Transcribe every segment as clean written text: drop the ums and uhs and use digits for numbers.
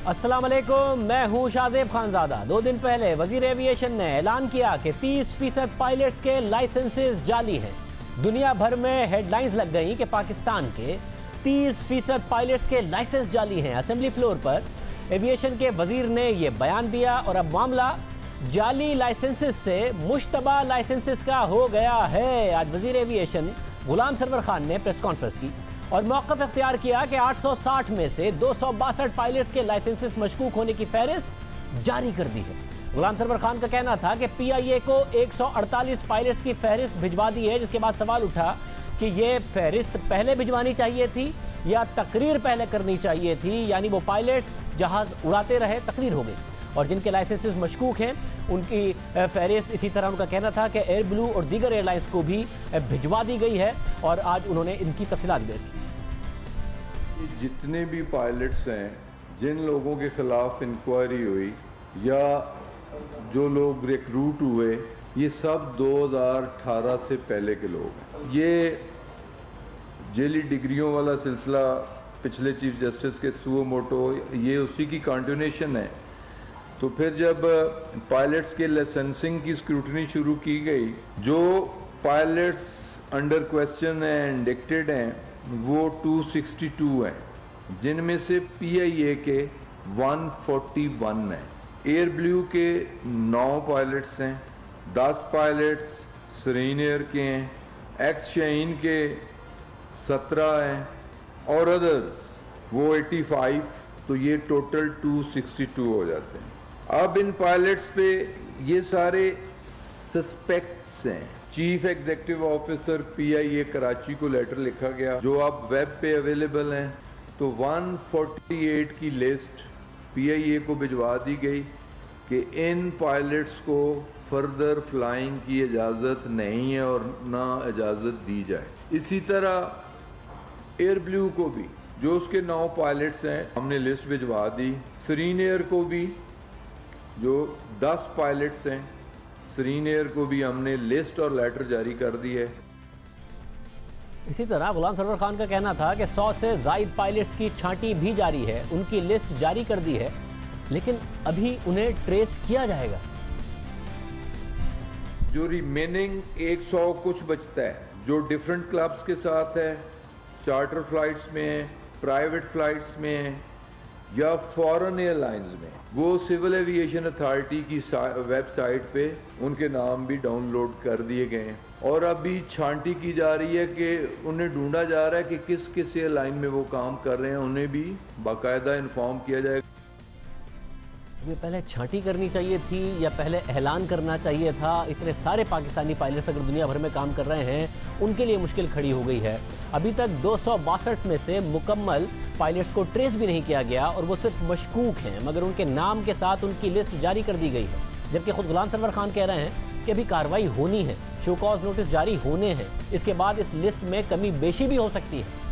अस्सलाम वालेकुम, मैं हूँ शाहजेब खानजादा। 2 दिन पहले वजीर एविएशन ने ऐलान किया कि 30% पायलट्स के लाइसेंसेस जाली हैं। दुनिया भर में हेडलाइंस लग गई कि पाकिस्तान के 30% पायलट्स के लाइसेंस जाली हैं। असेंबली फ्लोर पर एविएशन के वजीर ने यह बयान दिया और अब मामला जाली लाइसेंसेस से मुश्तबा लाइसेंसेस का हो गया है। आज वजीर एविएशन गुलाम सरवर खान ने प्रेस कॉन्फ्रेंस की और मौक़िफ़ इख्तियार किया कि 860 में से 262 पायलट्स के लाइसेंसेस मशकूक होने की फहरिस्त जारी कर दी है। गुलाम सरवर खान का कहना था कि PIA को 148 पायलट्स की फहरिस्त भिजवा दी है, जिसके बाद सवाल उठा कि ये फहरिस्त पहले भिजवानी चाहिए थी या तकरीर पहले करनी चाहिए थी, यानी वो पायलट जहाज़ उड़ाते रहे, तकरीर हो गई। और जिनके लाइसेंसेस मशकूक हैं उनकी फहरिस्त, इसी तरह उनका कहना था कि एयर ब्लू और दीगर एयरलाइंस को भी भिजवा दी गई है और आज उन्होंने इनकी तफसीलात दी थी। जितने भी पायलट्स हैं, जिन लोगों के ख़िलाफ़ इंक्वायरी हुई या जो लोग रिक्रूट हुए, ये सब 2018 से पहले के लोग हैं। ये जेली डिग्रियों वाला सिलसिला पिछले चीफ जस्टिस के सुओमोटो, ये उसी की कंटिन्यूएशन है। तो फिर जब पायलट्स के लाइसेंसिंग की स्क्रूटनी शुरू की गई, जो पायलट्स अंडर क्वेश्चन हैं, इंडिक्टेड हैं, वो 262 हैं, जिनमें से PIA के 141 हैं। एयर ब्लू के 9 पायलट्स हैं, 10 पायलट्स सरीन एयर के हैं, एक्स शाहीन के 17 हैं और अदर्स वो 85, तो ये टोटल 262 हो जाते हैं। अब इन पायलट्स पे ये सारे सस्पेक्ट्स हैं। Chief executive officer PIA Karachi को लेटर लिखा गया, जो अब वेब पे अवेलेबल हैं। तो 148 की लिस्ट PIA को भिजवा दी गई कि इन पायलट्स को फर्दर फ्लाइंग की इजाज़त नहीं है और ना इजाज़त दी जाए। इसी तरह एयर ब्लू को भी, जो उसके 9 पायलट्स हैं, हमने लिस्ट भिजवा दी। सरीन एयर को भी, जो 10 पायलट्स हैं, सरीन एयर को भी हमने लिस्ट और लेटर जारी कर दी है। इसी तरह गुलाम सरवर खान का कहना था कि 100 से ज़ायद पायलट्स की छांटी भी जारी है, उनकी लिस्ट जारी कर दी है, लेकिन अभी उन्हें ट्रेस किया जाएगा। जो रिमेनिंग 100 कुछ बचता है, जो डिफरेंट क्लब्स के साथ है, चार्टर फ्लाइट्स में, प्राइवेट फ्लाइट्स में या फॉरेन एयरलाइंस में, वो सिविल एविएशन अथॉरिटी की वेबसाइट पे उनके नाम भी डाउनलोड कर दिए गए हैं और अभी छांटी की जा रही है कि उन्हें ढूंढा जा रहा है कि किस किस एयरलाइन में वो काम कर रहे हैं, उन्हें भी बाकायदा इन्फॉर्म किया जाएगा। ये पहले छांटी करनी चाहिए थी या पहले ऐलान करना चाहिए था? इतने सारे पाकिस्तानी पायलट्स अगर दुनिया भर में काम कर रहे हैं, उनके लिए मुश्किल खड़ी हो गई है। अभी तक 262 में से मुकम्मल पायलट्स को ट्रेस भी नहीं किया गया और वो सिर्फ मशकूक हैं, मगर उनके नाम के साथ उनकी लिस्ट जारी कर दी गई है। जबकि खुद गुलाम सरवर खान कह रहे हैं कि अभी कार्रवाई होनी है, शो कॉज नोटिस जारी होने हैं, इसके बाद इस लिस्ट में कमी बेशी भी हो सकती है।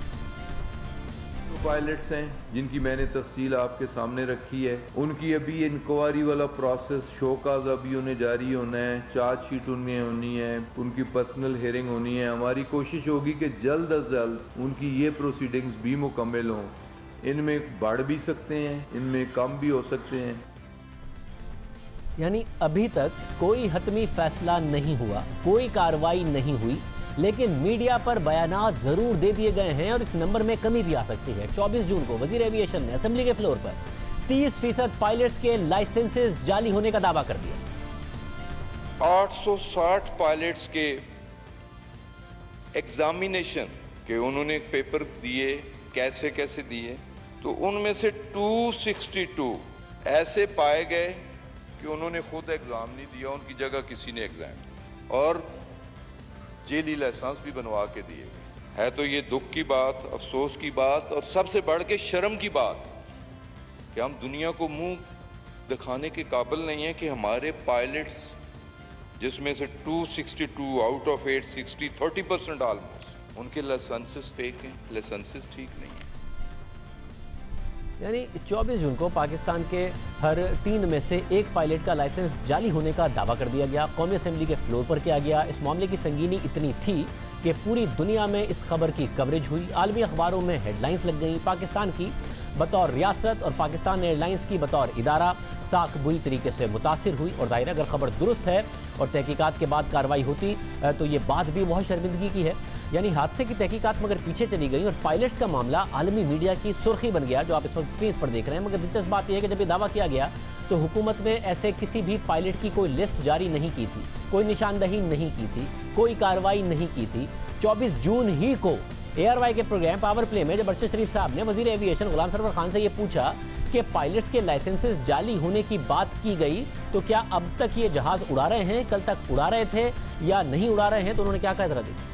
पायलट्स हैं जिनकी मैंने तफसील आपके सामने रखी है, उनकी अभी इंक्वायरी वाला प्रोसेस, शोकाज अभी उन्हें जारी होना है, चार्जशीट उनमें होनी है, उनकी पर्सनल हियरिंग होनी है। हमारी कोशिश होगी कि जल्द अज जल्द उनकी ये प्रोसीडिंग्स भी मुकम्मल हों। इनमें बढ़ भी सकते हैं, इनमें कम भी हो सकते हैं। यानी अभी तक कोई हतमी फैसला नहीं हुआ, कोई कार्रवाई नहीं हुई, लेकिन मीडिया पर बयानात ज़रूर दे दिए गए हैं और इस नंबर में कमी भी आ सकती है। 24 जून को वज़ीर एविएशन ने असेंबली के फ्लोर पर 30% पायलट्स के लाइसेंसेस जाली होने का दावा कर दिया। 860 पायलट्स के एग्जामिनेशन के उन्होंने पेपर दिए, कैसे कैसे दिए, तो उनमें से 262 ऐसे पाए गए कि उन्होंने खुद एग्ज़ाम नहीं दिया, उनकी जगह किसी ने एग्ज़ाम दिया और जेली लाइसेंस भी बनवा के दिए गए। है तो ये दुख की बात, अफसोस की बात और सबसे बढ़ के शर्म की बात कि हम दुनिया को मुंह दिखाने के काबिल नहीं है कि हमारे पायलट्स, जिसमें से 262 आउट ऑफ 860, 30% ऑलमोस्ट, उनके लाइसेंसेस फेक हैं, लाइसेंसेस ठीक नहीं है। यानी 24 जून को पाकिस्तान के हर 3 में से 1 पायलट का लाइसेंस जाली होने का दावा कर दिया गया। कौमी असेंबली के फ्लोर पर किया गया। इस मामले की संगीनी इतनी थी कि पूरी दुनिया में इस खबर की कवरेज हुई, आलमी अखबारों में हेडलाइंस लग गई। पाकिस्तान की बतौर रियासत और पाकिस्तान एयरलाइंस की बतौर इदारा साख बुरी तरीके से मुतासिर हुई। और ज़ाहिर है अगर खबर दुरुस्त है और तहकीकात के बाद कार्रवाई होती तो ये बात भी बहुत शर्मिंदगी की है। यानी हादसे की तहकीकात मगर पीछे चली गई और पायलट्स का मामला आलमी मीडिया की सुर्खी बन गया, जो आप इस वक्त स्क्रीन पर देख रहे हैं। मगर दिलचस्प बात यह है कि जब ये दावा किया गया तो हुकूमत ने ऐसे किसी भी पायलट की कोई लिस्ट जारी नहीं की थी, कोई निशानदही नहीं की थी, कोई कार्रवाई नहीं की थी। 24 जून ही को ARY के प्रोग्राम पावर प्ले में जब अरशद शरीफ साहब ने वजीर एविएशन गुलाम सरवर खान से ये पूछा कि पायलट्स के लाइसेंसेस जाली होने की बात की गई तो क्या अब तक ये जहाज उड़ा रहे हैं, कल तक उड़ा रहे थे या नहीं उड़ा रहे हैं, तो उन्होंने क्या कहा जरा देखिए।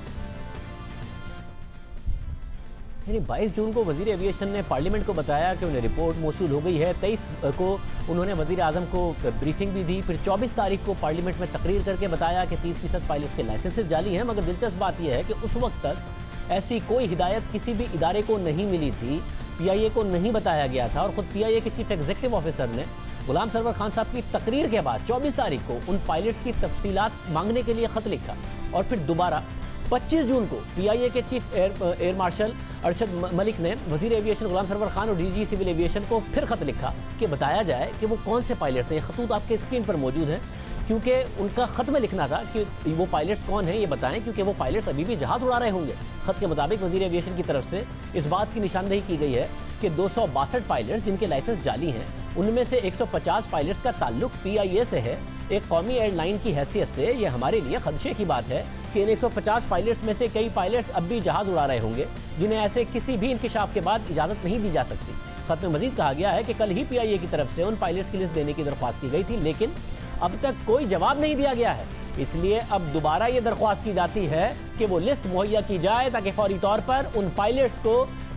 22 जून को वजीर एविएशन ने पार्लियामेंट को बताया कि उन्हें रिपोर्ट मौसूल हो गई है। 23 को उन्होंने वजीर आजम को ब्रीफिंग भी दी। फिर 24 तारीख को पार्लियामेंट में तकरीर करके बताया कि 30% पायलट्स के लाइसेंसेस जाली हैं। मगर दिलचस्प बात यह है कि उस वक्त तक ऐसी कोई हिदायत किसी भी इदारे को नहीं मिली थी, PIA को नहीं बताया गया था। और ख़ुद PIA के चीफ एग्जीक्यूटिव ऑफिसर ने गुलाम सरवर खान साहब की तकरीर के बाद 24 तारीख को उन पायलट्स की तफसीलात मांगने के लिए ख़त लिखा। और फिर दोबारा 25 जून को PIA के chief air marshal Arshad Malik ने वजीर एविएशन गुलाम सरवर खान और DG सिविल एविएशन को फिर खत लिखा कि बताया जाए कि वो कौन से पायलट्स हैं। ये खतूत आपके स्क्रीन पर मौजूद हैं, क्योंकि उनका खत में लिखना था कि वो पायलट्स कौन हैं ये बताएं, क्योंकि वो पायलट्स अभी भी जहाज़ उड़ा रहे होंगे। खत के मुताबिक वजीर एविएशन की तरफ से इस बात की निशानदही की गई है कि 262 पायलट्स जिनके लाइसेंस जाली हैं, उनमें से 150 पायलट्स का ताल्लुक PIA से है। एक कौमी एयरलाइन की हैसियत से ये हमारे लिए खदशे की बात है कि इन 150 पायलट्स में से कई पायलट्स अब भी जहाज़ उड़ा रहे होंगे, जिन्हें ऐसे किसी भी इंकिशाफ के बाद इजाज़त नहीं दी जा सकती। खत में मजीद कहा गया है कि कल ही PIA की तरफ से उन पायलट्स की लिस्ट देने की दरख्वास्त की गई थी, लेकिन अब तक कोई जवाब नहीं दिया गया है। इसलिए अब दोबारा ये दरख्वास्त की जाती है कि वो लिस्ट मुहैया की जाए ताकि फौरी तौर पर उन पायलट्स को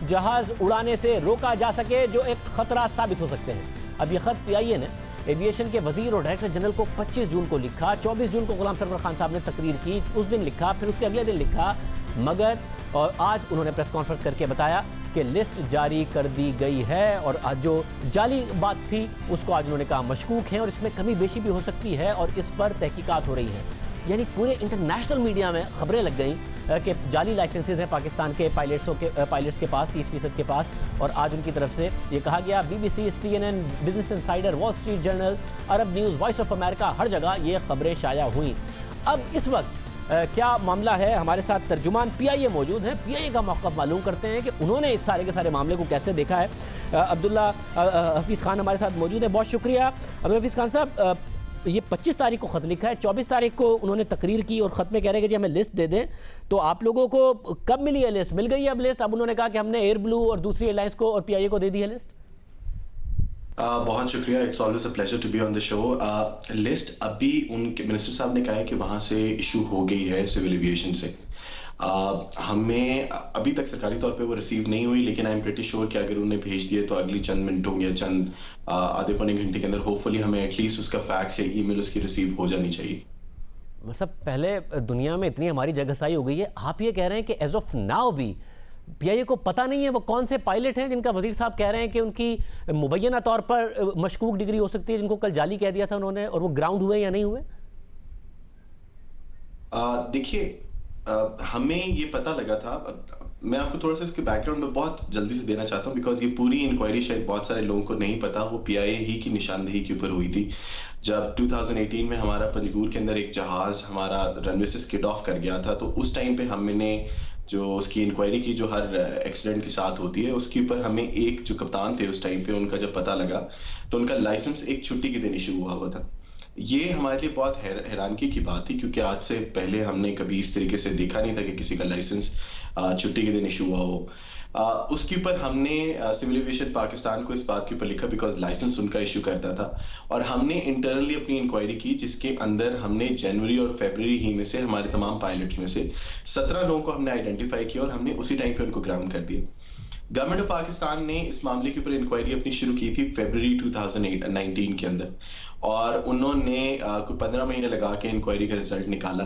जहाज़ उड़ाने से रोका जा सके जो एक ख़तरा साबित हो सकते हैं। अब ये खत PIA ने एविएशन के वजीर और डायरेक्टर जनरल को 25 जून को लिखा। 24 जून को गुलाम सरवर खान साहब ने तकरीर की, उस दिन लिखा, फिर उसके अगले दिन लिखा। मगर और आज उन्होंने प्रेस कॉन्फ्रेंस करके बताया कि लिस्ट जारी कर दी गई है और आज जो जाली बात थी उसको आज उन्होंने कहा मशकूक है और इसमें कमी बेशी भी हो सकती है और इस पर तहकीकात हो रही है। यानी पूरे इंटरनेशनल मीडिया में खबरें लग गई कि जाली लाइसेंसेज हैं पाकिस्तान के पायलट्स के पास 30% के पास। और आज उनकी तरफ से ये कहा गया, BBC, CNN, business insider, wall street journal, Arab news, voice of America, हर जगह ये खबरें शाया हुई। अब इस वक्त क्या मामला है, हमारे साथ तर्जुमान PIA मौजूद हैं। PIA का मौक़िफ़ मालूम करते हैं कि उन्होंने इस सारे के सारे मामले को कैसे देखा है। अब्दुल्ला हफीज़ खान हमारे साथ मौजूद है, बहुत शुक्रिया। अब्दुल्ला हफीज़ खान साहब, ये 25 तारीख को ख़त लिखा है, 24 तारीख को उन्होंने तकरीर की और ख़त में कह रहे हैं कि जी हमें लिस्ट दे दें। तो आप लोगों को कब मिली है लिस्ट? मिल गई है अब लिस्ट? अब उन्होंने कहा कि हमने एयर ब्लू और दूसरी एयरलाइंस को और PIA को दे दी है लिस्ट। बहुत शुक्रिया, it's always a pleasure to be on the show. List अभी उनके मिनिस्टर साहब ने कहा है कि वहाँ से इशू हो गई है सिविल एविएशन से। हमें अभी तक सरकारी तौर पे वो रिसीव नहीं हुई, लेकिन आई एम प्रीटी श्योर कि अगर उन्हें भेज दिए तो अगली चंद मिनटों या चंद आधे पौने घंटे के अंदर होपफुली हमें एटलीस्ट उसका फैक्स या ईमेल उसकी रिसीव हो जानी चाहिए। मतलब पहले दुनिया में इतनी हमारी जगहसाई हो गई है, आप ये कह रहे हैं कि एज ऑफ नाउ भी PIA को पता नहीं है वो कौन से पायलट हैं जिनका वजीर साहब कह रहे हैं कि उनकी मुबैना तौर पर मशकूक डिग्री हो सकती है, जिनको कल जाली कह दिया था उन्होंने, और वो ग्राउंड हुए या नहीं हुए? देखिए, हमें ये पता लगा था, मैं आपको थोड़ा सा इसके बैकग्राउंड में बहुत जल्दी से देना चाहता हूँ बिकॉज ये पूरी इंक्वायरी शायद बहुत सारे लोगों को नहीं पता। वो PIA ही की निशानदेही के ऊपर हुई थी। जब 2018 में हमारा पंजगुर के अंदर एक जहाज हमारा रनवे से स्किड ऑफ कर गया था, तो उस टाइम पे हमने जो उसकी इंक्वायरी की जो हर एक्सीडेंट के साथ होती है, उसके ऊपर हमें एक जो कप्तान थे उस टाइम पे, उनका जब पता लगा तो उनका लाइसेंस एक छुट्टी के दिन इशू हुआ था। ये हमारे लिए बहुत हैरानगी की बात थी क्योंकि आज से पहले हमने कभी इस तरीके से देखा नहीं था कि किसी का लाइसेंस छुट्टी के दिन इशू हुआ हो। उसके ऊपर हमने सिविल एविएशन पाकिस्तान को इस बात के ऊपर लिखा बिकॉज लाइसेंस उनका इशू करता था, और हमने इंटरनली अपनी इंक्वायरी की जिसके अंदर हमने जनवरी और फरवरी ही में से हमारे तमाम पायलट्स में से 17 लोगों को हमने आइडेंटिफाई किया और हमने उसी टाइम पे उनको ग्राउंड कर दिया। गवर्नमेंट ऑफ पाकिस्तान ने इस मामले के ऊपर इंक्वायरी अपनी शुरू की थी फरवरी 2019 के अंदर, और उन्होंने कोई 15 महीने लगा के इंक्वायरी का रिजल्ट निकाला।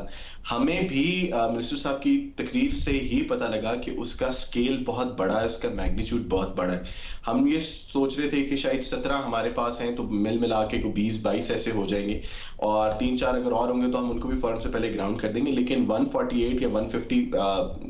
हमें भी मिनिस्टर साहब की तकरीर से ही पता लगा कि उसका स्केल बहुत बड़ा है, उसका मैग्नीट्यूड बहुत बड़ा है। हम ये सोच रहे थे कि शायद 17 हमारे पास हैं तो मिल मिला के को 20-22 ऐसे हो जाएंगे, और 3-4 अगर और होंगे तो हम उनको भी फौरन से पहले ग्राउंड कर देंगे। लेकिन 148 या 150,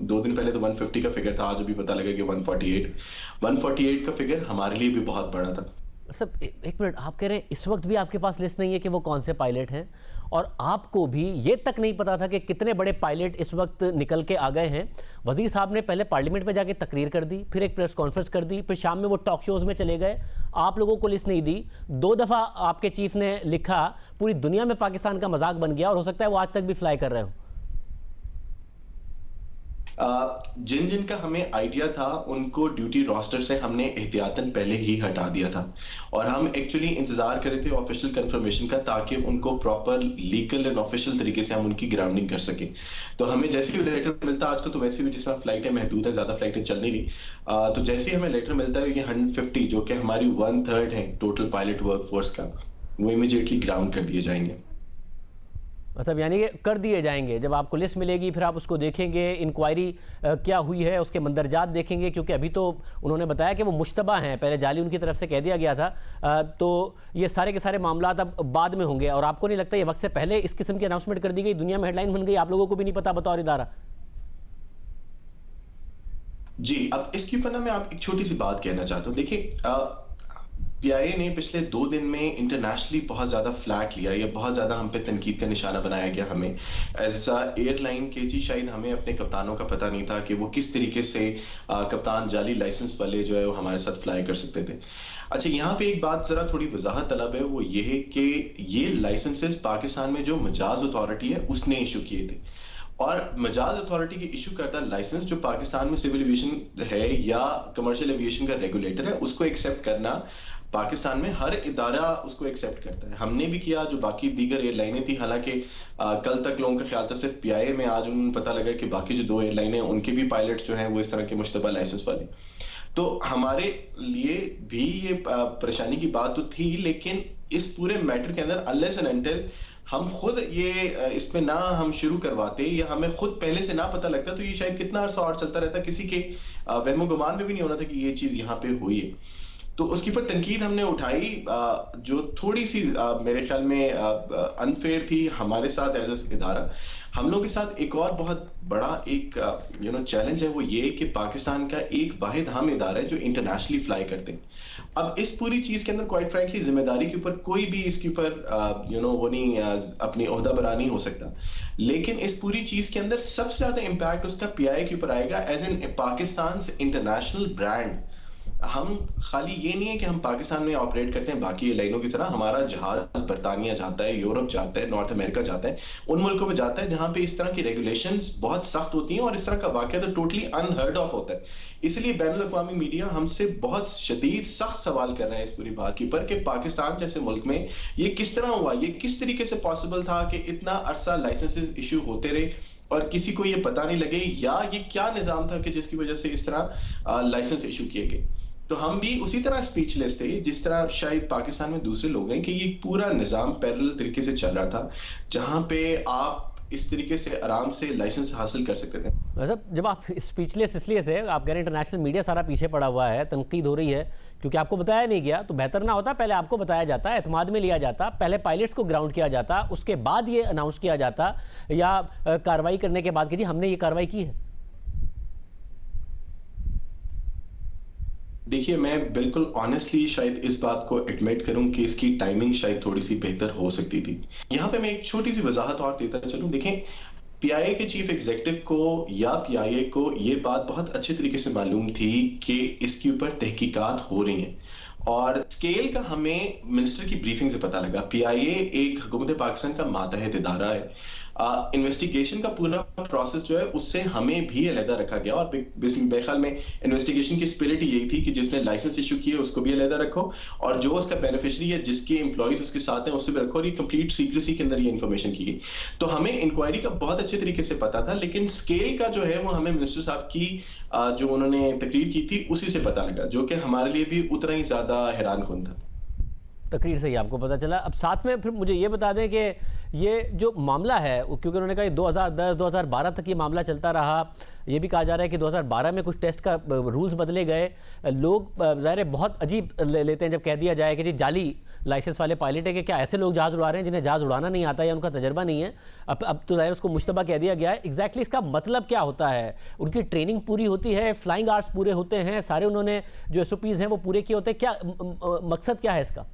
2 दिन पहले तो 150 का फिगर था, आज अभी पता लगा कि 148 का फिगर हमारे लिए भी बहुत बड़ा था। सब एक मिनट, आप कह रहे हैं इस वक्त भी आपके पास लिस्ट नहीं है कि वो कौन से पायलट हैं, और आपको भी ये तक नहीं पता था कि कितने बड़े पायलट इस वक्त निकल के आ गए हैं। वजीर साहब ने पहले पार्लियामेंट में जाके तकरीर कर दी, फिर एक प्रेस कॉन्फ्रेंस कर दी, फिर शाम में वो टॉक शोज में चले गए, आप लोगों को लिस्ट नहीं दी। 2 दफ़ा आपके चीफ ने लिखा, पूरी दुनिया में पाकिस्तान का मजाक बन गया, और हो सकता है वो आज तक भी फ्लाई कर रहे हो। जिन जिन का हमें आइडिया था उनको ड्यूटी रोस्टर से हमने एहतियातन पहले ही हटा दिया था, और हम एक्चुअली इंतजार कर रहे थे ऑफिशियल कंफर्मेशन का, ताकि उनको प्रॉपर लीगल एंड ऑफिशियल तरीके से हम उनकी ग्राउंडिंग कर सके। तो हमें जैसे ही लेटर मिलता, आजकल तो वैसे भी जिस तरह फ्लाइटें महदूद है, ज्यादा फ्लाइटें चल नहीं रही, तो जैसे ही हमें लेटर मिलता है कि 150 जो कि हमारी 1/3 है टोटल पायलट वर्कफोर्स का, वो इमीडिएटली ग्राउंड कर दिए जाएंगे। मतलब यानी कि कर दिए जाएंगे। जब आपको लिस्ट मिलेगी फिर आप उसको देखेंगे, इंक्वायरी क्या हुई है उसके मंदरजात देखेंगे, क्योंकि अभी तो उन्होंने बताया कि वो मुश्तबा हैं, पहले जाली उनकी तरफ से कह दिया गया था। तो ये सारे के सारे मामला अब बाद में होंगे, और आपको नहीं लगता ये वक्त से पहले इस किस्म की अनाउंसमेंट कर दी गई, दुनिया में हेडलाइन बन गई, आप लोगों को भी नहीं पता बतौर इदारा? जी, अब इसके ऊपर ना मैं आप एक छोटी सी बात कहना चाहता हूँ। देखिए, पीआईए ने पिछले 2 दिन में इंटरनेशनली बहुत ज्यादा फ्लैग लिया, या बहुत ज्यादा हम पे तनकीद का निशाना बनाया गया हमें ऐसा एयरलाइन के। जी, शायद हमें अपने कप्तानों का पता नहीं था कि वो किस तरीके से कप्तान जाली लाइसेंस वाले जो है वो हमारे साथ फ्लाई कर सकते थे। अच्छा, यहाँ पे एक बात जरा थोड़ी वजाहत तलब है, वो ये है कि ये लाइसेंसेस पाकिस्तान में जो मजाज अथॉरिटी है उसने इशू किए थे, और मजाज अथॉरिटी के इशू करता लाइसेंस जो पाकिस्तान में सिविल एविएशन है या कमर्शियल एविएशन का रेगुलेटर है, उसको एक्सेप्ट करना पाकिस्तान में हर इदारा उसको एक्सेप्ट करता है। हमने भी किया, जो बाकी दीगर एयरलाइनें थी, हालांकि कल तक लोगों का ख्याल था सिर्फ पीआईए में, आज उन्हें पता लगा कि बाकी जो 2 एयरलाइनें उनके भी पायलट्स जो हैं वो इस तरह के मुश्तबा लाइसेंस वाले। तो हमारे लिए भी ये परेशानी की बात तो थी, लेकिन इस पूरे मैटर के अंदर अनलेस एंड अनटिल हम खुद ये इसमें ना हम शुरू करवाते या हमें खुद पहले से ना पता लगता, तो ये शायद कितना अरसा और चलता रहता, किसी के वहमो गुमान में भी नहीं होना था कि ये चीज यहाँ पे हुई है। तो उसके ऊपर तनकीद हमने उठाई, जो थोड़ी सी मेरे ख्याल में अनफेयर थी हमारे साथ एज ए इदारा। हम लोग के साथ एक और बहुत बड़ा एक चैलेंज है, वो ये कि पाकिस्तान का एक वाहिद हम इदारा है जो इंटरनेशनली फ्लाई करते हैं। अब इस पूरी चीज के अंदर क्वाइट फ्रैंकली जिम्मेदारी के ऊपर कोई भी इसके ऊपर वो नहीं अपनी ओहदा बरा नहीं हो सकता, लेकिन इस पूरी चीज के अंदर सबसे ज्यादा इंपैक्ट उसका पीआईए के ऊपर आएगा as an Pakistan international brand. हम खाली ये नहीं है कि हम पाकिस्तान में ऑपरेट करते हैं बाकी एयरलाइनों की तरह, हमारा जहाज बर्तानिया जाता है, यूरोप जाता है, नॉर्थ अमेरिका जाता है, उन मुल्कों में जाता है जहां पे इस तरह की रेगुलेशंस बहुत सख्त होती हैं, और इस तरह का वाकया तो टोटली अनहर्ड ऑफ होता है। इसलिए बैनुल अक़वामी मीडिया हमसे बहुत शदीद सख्त सवाल कर रहा है इस पूरी बात के ऊपर कि पाकिस्तान जैसे मुल्क में ये किस तरह हुआ, ये किस तरीके से पॉसिबल था कि इतना अरसा लाइसेंसेस इशू होते रहे और किसी को ये पता नहीं लगे, या ये क्या निजाम था कि जिसकी वजह से इस तरह लाइसेंस इशू किए गए। तो हम भी उसी तरह स्पीचलेस थे जिस तरह शायद पाकिस्तान में दूसरे लोग हैं, कि ये पूरा निजाम पैरेलल तरीके से चल रहा था, जहां पे आप इस तरीके से आराम से लाइसेंस हासिल कर सकते थे। मतलब जब आप स्पीचलेस इसलिए थे, आप कह रहे हैं इंटरनेशनल मीडिया सारा पीछे पड़ा हुआ है, तनकीद हो रही है क्योंकि आपको बताया नहीं गया, तो बेहतर ना होता पहले आपको बताया जाता, एतमाद में लिया जाता, पहले पायलट्स को ग्राउंड किया जाता, उसके बाद ये अनाउंस किया जाता, या कार्रवाई करने के बाद कि जी हमने ये कार्रवाई की है। देखिए, मैं बिल्कुल ऑनेस्टली शायद इस बात को एडमिट करूं कि इसकी टाइमिंग शायद थोड़ी सी बेहतर हो सकती थी। यहां पे मैं एक छोटी सी वजाहत और देता चलूं। देखें, पीआईए के चीफ एग्जीक्यूटिव को या पीआईए को ये बात बहुत अच्छे तरीके से मालूम थी कि इसके ऊपर तहकीकात हो रही हैं, और स्केल का हमें मिनिस्टर की ब्रीफिंग से पता लगा। पीआईए एक हुकूमत पाकिस्तान का मातहत इदारा है, इन्वेस्टिगेशन का पूरा प्रोसेस जो है उससे हमें भी अलहदा रखा गया, और मेरे ख्याल में इन्वेस्टिगेशन की स्पिरिट यही थी कि जिसने लाइसेंस इशू किए उसको भी अलहदा रखो, और जो उसका बेनिफिशियरी है, जिसके एम्प्लॉइज उसके साथ हैं, उससे भी रखो, और ये कंप्लीट सीक्रेसी के अंदर ये इन्फॉर्मेशन की गई। तो हमें इंक्वायरी का बहुत अच्छे तरीके से पता था, लेकिन स्केल का जो है वो हमें मिनिस्टर साहब की जो उन्होंने तकरीर की थी उसी से पता लगा, जो कि हमारे लिए भी उतना ही ज्यादा हैरान कुन था। तकरीर से ही आपको पता चला। अब साथ में फिर मुझे ये बता दें कि ये जो मामला है, क्योंकि उन्होंने कहा 2010-2012 तक ये मामला चलता रहा, ये भी कहा जा रहा है कि 2012 में कुछ टेस्ट का रूल्स बदले गए। लोग ज़ाहिर है बहुत अजीब लेते हैं जब कह दिया जाए कि जी जाली लाइसेंस वाले पायलट है, कि क्या ऐसे लोग जहाज़ उड़ा रहे हैं जिन्हें जहाज़ उड़ाना नहीं आता या उनका तजर्बा नहीं है। अब तो ज़ाहिर उसको मुश्तबा कह दिया गया है। एग्जैक्टली इसका मतलब क्या होता है? उनकी ट्रेनिंग पूरी होती है, फ्लाइंग आवर्स पूरे होते हैं, सारे उन्होंने जो SOPs हैं वो पूरे किए होते हैं, क्या मकसद क्या है इसका?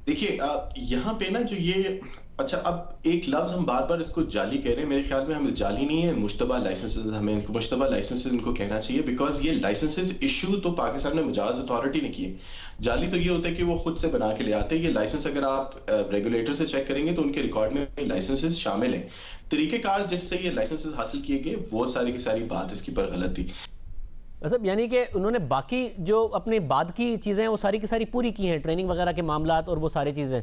देखिए यहाँ पे ना जो ये अच्छा, अब एक लफ्ज हम बार बार इसको जाली कह रहे हैं, मेरे ख्याल में हम जाली नहीं है, मुश्तबा लाइसेंसेस, हमें इनको मुश्तबा लाइसेंसेस इनको कहना चाहिए, बिकॉज ये लाइसेंसेस इशू तो पाकिस्तान में मुजाज अथॉरिटी ने किए। जाली तो ये होता है कि वो खुद से बना के ले आते हैं। ये लाइसेंस अगर आप रेगुलेटर से चेक करेंगे तो उनके रिकॉर्ड में लाइसेंसेस शामिल हैं। तरीकेकार जिससे ये लाइसेंसेस हासिल किए गए वो सारी की सारी बात इसके पर गलत थी। मतलब यानी कि उन्होंने बाकी जो अपने बाद की चीज़ें हैं वो सारी की सारी पूरी की हैं, ट्रेनिंग वगैरह के मामलात और वो सारी चीज़ें।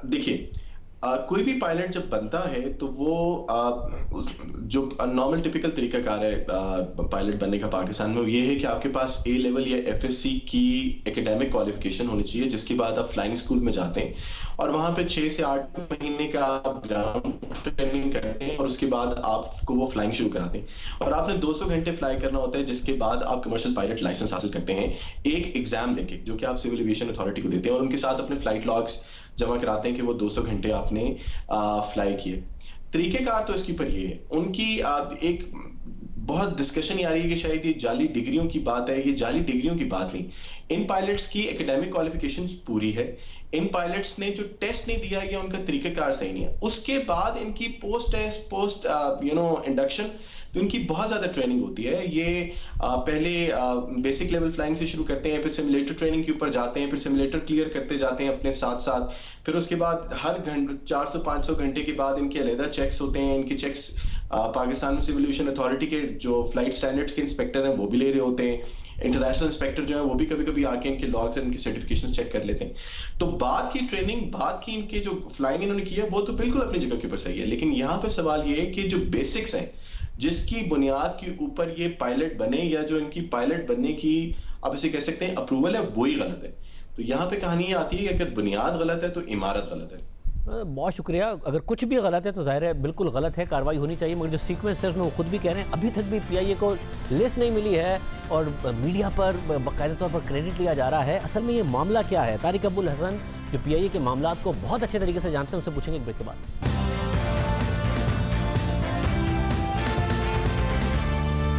देखिए कोई भी पायलट जब बनता है तो वो जो नॉर्मल टिपिकल तरीकाकार है पायलट बनने का पाकिस्तान में, ये है कि आपके पास A लेवल या FSC की एकेडमिक क्वालिफिकेशन होनी चाहिए, जिसके बाद आप फ्लाइंग स्कूल में जाते हैं और वहां पे 6 से 8 महीने का आप ग्राउंड ट्रेनिंग करते हैं और उसके बाद आपको वो फ्लाइंग शुरू कराते हैं और आपने 200 घंटे फ्लाई करना होता है, जिसके बाद आप कमर्शियल पायलट लाइसेंस हासिल करते हैं एक एग्जाम देके, जो कि आप सिविल एविएशन अथॉरिटी को देते हैं और उनके साथ अपने फ्लाइट लॉग्स जमा कराते हैं कि वो 200 घंटे आपने फ्लाई किए। तरीकेकार तो इसके पर ये है। उनकी एक बहुत डिस्कशन आ रही है कि शायद ये जाली डिग्रियों की बात है। ये जाली डिग्रियों की बात नहीं, इन पायलट्स की एकेडमिक क्वालिफिकेशन पूरी है। इन पायलट्स ने जो टेस्ट नहीं दिया गया उनका तरीकेकार सही नहीं है, उसके बाद इनकी पोस्ट टेस्ट पोस्ट इंडक्शन तो इनकी बहुत ज्यादा ट्रेनिंग होती है। ये पहले बेसिक लेवल फ्लाइंग से शुरू करते हैं, फिर सिमुलेटर ट्रेनिंग के ऊपर जाते हैं, फिर सिमुलेटर क्लियर करते जाते हैं अपने साथ साथ, फिर उसके बाद हर घंटे 400-500 घंटे के बाद इनके अलहदा चेक्स होते हैं। इनके चेक्स पाकिस्तान में सिविल एविएशन अथॉरिटी के जो फ्लाइट स्टैंडर्ड्स के इंस्पेक्टर हैं वो भी ले रहे होते हैं। इंटरनेशनल इंस्पेक्टर जो है वो भी कभी कभी आके इनके लॉग्स और इनकी सर्टिफिकेशन चेक कर लेते हैं। तो बाद की ट्रेनिंग, बाद की इनके जो फ्लाइंग इन्होंने किया वो तो बिल्कुल अपनी जगह के ऊपर सही है, लेकिन यहाँ पे सवाल ये है कि जो बेसिक्स हैं जिसकी बुनियाद के ऊपर ये पायलट बने या जो इनकी पायलट बनने की आप इसे कह सकते हैं अप्रूवल है, वही गलत है। तो यहाँ पे कहानी ये आती है कि अगर बुनियाद गलत है तो इमारत गलत है। बहुत शुक्रिया। अगर कुछ भी गलत है तो जाहिर है बिल्कुल गलत है, कार्रवाई होनी चाहिए, मगर जो सीक्वेंस है उसमें वो खुद भी कह रहे हैं अभी तक भी PIA को लिस्ट नहीं मिली है और मीडिया पर बाकायदा तौर पर क्रेडिट लिया जा रहा है। असल में ये मामला क्या है? तारिक अब्दुल हसन जो PIA के मामलात को बहुत अच्छे तरीके से जानते हैं, उनसे पूछेंगे एक ब्रेक के बाद।